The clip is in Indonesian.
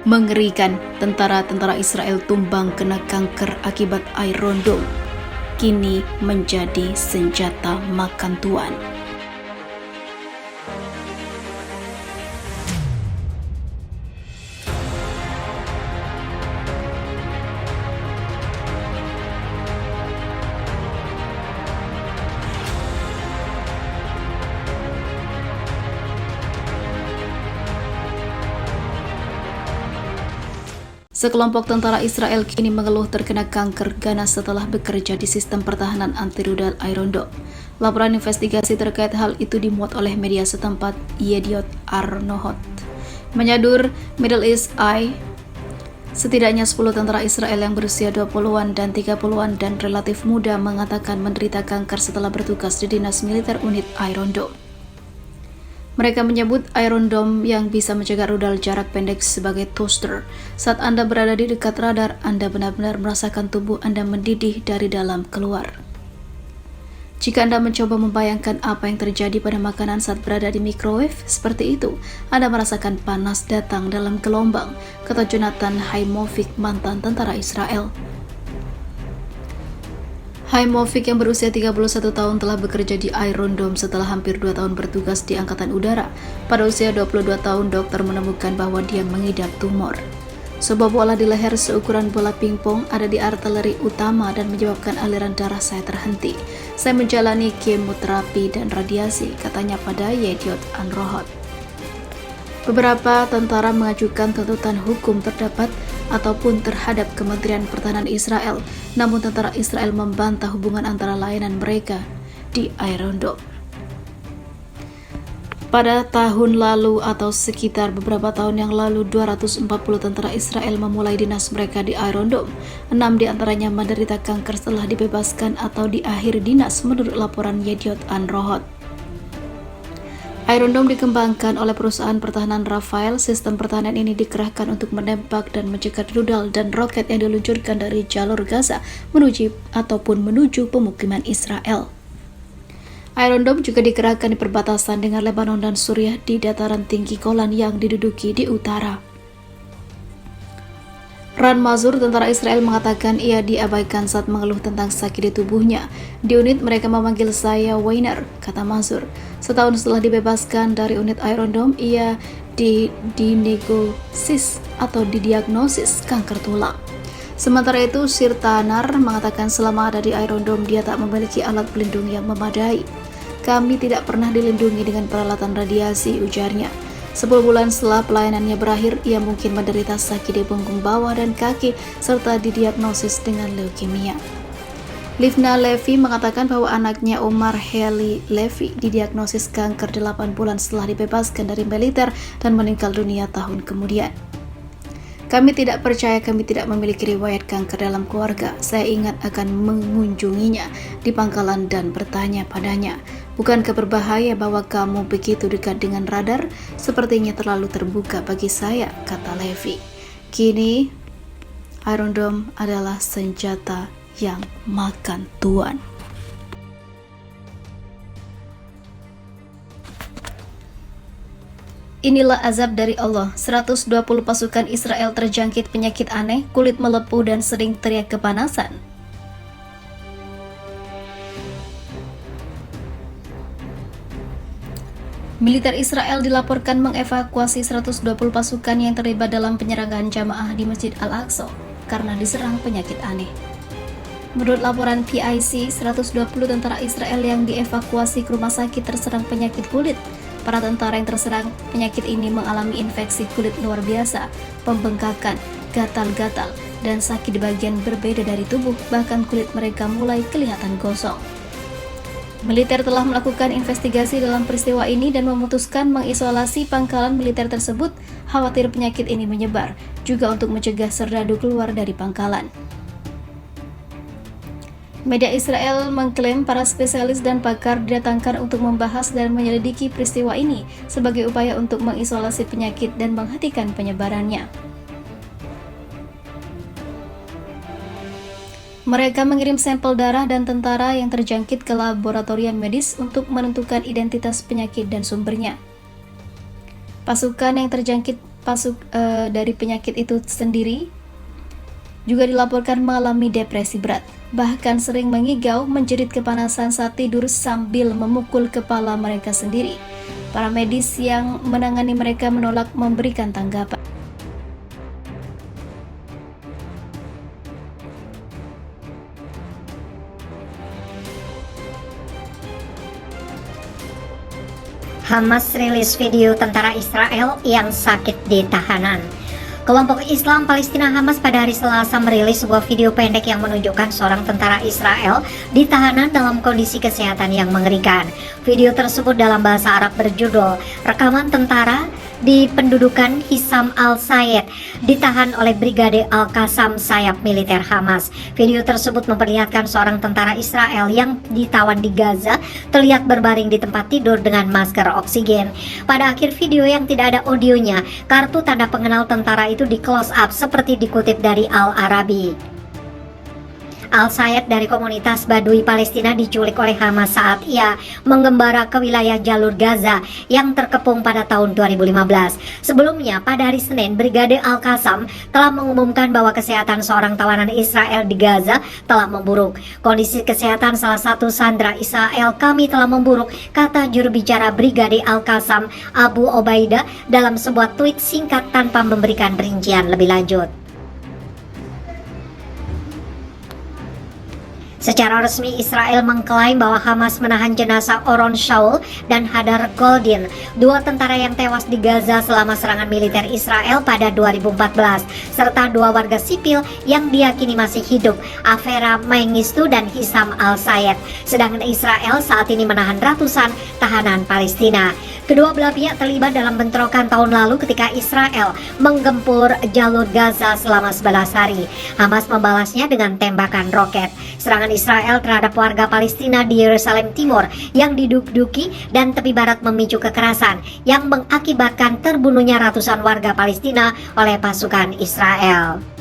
Mengerikan, tentara-tentara Israel tumbang kena kanker akibat Iron Dome. Kini menjadi senjata makan tuan. Sekelompok tentara Israel kini mengeluh terkena kanker ganas setelah bekerja di sistem pertahanan anti-rudal Iron Dome. Laporan investigasi terkait hal itu dimuat oleh media setempat Yediot Ahronoth. Menyadur Middle East Eye, setidaknya 10 tentara Israel yang berusia 20-an dan 30-an dan relatif muda mengatakan menderita kanker setelah bertugas di dinas militer unit Iron Dome. Mereka menyebut Iron Dome yang bisa mencegah rudal jarak pendek sebagai toaster. Saat Anda berada di dekat radar, Anda benar-benar merasakan tubuh Anda mendidih dari dalam keluar. Jika Anda mencoba membayangkan apa yang terjadi pada makanan saat berada di microwave, seperti itu, Anda merasakan panas datang dalam gelombang, kata Jonathan Haymovic, mantan tentara Israel. Haymovic yang berusia 31 tahun telah bekerja di Iron Dome setelah hampir 2 tahun bertugas di Angkatan Udara. Pada usia 22 tahun, dokter menemukan bahwa dia mengidap tumor. Sebuah bola di leher seukuran bola pingpong ada di arteleri utama dan menyebabkan aliran darah saya terhenti. Saya menjalani kemoterapi dan radiasi, katanya pada Yediot Ahronoth. Beberapa tentara mengajukan tuntutan hukum ataupun terhadap Kementerian Pertahanan Israel, namun tentara Israel membantah hubungan antara layanan mereka di Iron Dome. Pada tahun lalu atau sekitar beberapa tahun yang lalu, 240 tentara Israel memulai dinas mereka di Iron Dome. 6 diantaranya menderita kanker setelah dibebaskan atau di akhir dinas, menurut laporan Yediot Ahronoth. Iron Dome dikembangkan oleh perusahaan pertahanan Rafael. Sistem pertahanan ini dikerahkan untuk menembak dan mencegat rudal dan roket yang diluncurkan dari jalur Gaza menuju pemukiman Israel. Iron Dome juga dikerahkan di perbatasan dengan Lebanon dan Suriah di dataran tinggi Golan yang diduduki di utara. Ran Mazur, tentara Israel, mengatakan ia diabaikan saat mengeluh tentang sakit di tubuhnya. Di unit mereka memanggil saya Weiner, kata Mazur. Setahun setelah dibebaskan dari unit Iron Dome, ia didiagnosis kanker tulang. Sementara itu, Sir Tanar mengatakan selama ada di Iron Dome dia tak memiliki alat pelindung yang memadai. Kami tidak pernah dilindungi dengan peralatan radiasi, ujarnya. 10 bulan setelah pelayanannya berakhir, ia mungkin menderita sakit di punggung bawah dan kaki serta didiagnosis dengan leukemia. Livna Levi mengatakan bahwa anaknya Omar Heli Levi didiagnosis kanker 8 bulan setelah dibebaskan dari militer dan meninggal dunia tahun kemudian. Kami tidak percaya kami tidak memiliki riwayat kanker dalam keluarga. Saya ingat akan mengunjunginya di pangkalan dan bertanya padanya, bukankah berbahaya bahwa kamu begitu dekat dengan radar? Sepertinya terlalu terbuka bagi saya, kata Levi. Kini, Iron Dome adalah senjata yang makan tuan. Inilah azab dari Allah. 120 pasukan Israel terjangkit penyakit aneh, kulit melepuh dan sering teriak kepanasan. Militer Israel dilaporkan mengevakuasi 120 pasukan yang terlibat dalam penyerangan jamaah di Masjid Al-Aqsa karena diserang penyakit aneh. Menurut laporan PIC, 120 tentara Israel yang dievakuasi ke rumah sakit terserang penyakit kulit. Para tentara yang terserang penyakit ini mengalami infeksi kulit luar biasa, pembengkakan, gatal-gatal, dan sakit di bagian berbeda dari tubuh, bahkan kulit mereka mulai kelihatan gosong. Militer telah melakukan investigasi dalam peristiwa ini dan memutuskan mengisolasi pangkalan militer tersebut, khawatir penyakit ini menyebar, juga untuk mencegah serdadu keluar dari pangkalan. Media Israel mengklaim para spesialis dan pakar didatangkan untuk membahas dan menyelidiki peristiwa ini sebagai upaya untuk mengisolasi penyakit dan menghentikan penyebarannya. Mereka mengirim sampel darah dan tentara yang terjangkit ke laboratorium medis untuk menentukan identitas penyakit dan sumbernya. Pasukan yang terjangkit dari penyakit itu sendiri juga dilaporkan mengalami depresi berat, bahkan sering mengigau, menjerit kepanasan saat tidur sambil memukul kepala mereka sendiri. Para medis yang menangani mereka menolak memberikan tanggapan. Hamas rilis video tentara Israel yang sakit di tahanan. Kelompok Islam Palestina Hamas pada hari Selasa merilis sebuah video pendek yang menunjukkan seorang tentara Israel di tahanan dalam kondisi kesehatan yang mengerikan. Video tersebut dalam bahasa Arab berjudul "Rekaman Tentara di Pendudukan Hisham Al-Sayed ditahan oleh Brigade Al-Qassam sayap militer Hamas." Video tersebut memperlihatkan seorang tentara Israel yang ditawan di Gaza terlihat berbaring di tempat tidur dengan masker oksigen. Pada akhir video yang tidak ada audionya, kartu tanda pengenal tentara itu di close up seperti dikutip dari Al-Arabi. Al-Sayed dari komunitas Badui Palestina diculik oleh Hamas saat ia menggembara ke wilayah jalur Gaza yang terkepung pada tahun 2015. Sebelumnya, pada hari Senin, Brigade Al-Qassam telah mengumumkan bahwa kesehatan seorang tawanan Israel di Gaza telah memburuk. Kondisi kesehatan salah satu sandera Israel kami telah memburuk, kata juru bicara Brigade Al-Qassam Abu Obaidah dalam sebuah tweet singkat tanpa memberikan rincian lebih lanjut. Secara resmi, Israel mengklaim bahwa Hamas menahan jenazah Oron Shaul dan Hadar Goldin, dua tentara yang tewas di Gaza selama serangan militer Israel pada 2014, serta dua warga sipil yang diyakini masih hidup, Avera Mengistu dan Hisham Al-Sayed. Sedangkan Israel saat ini menahan ratusan tahanan Palestina. Kedua belah pihak terlibat dalam bentrokan tahun lalu ketika Israel menggempur jalur Gaza selama 11 hari. Hamas membalasnya dengan tembakan roket. Serangan Israel terhadap warga Palestina di Yerusalem Timur yang diduduki dan tepi barat memicu kekerasan yang mengakibatkan terbunuhnya ratusan warga Palestina oleh pasukan Israel.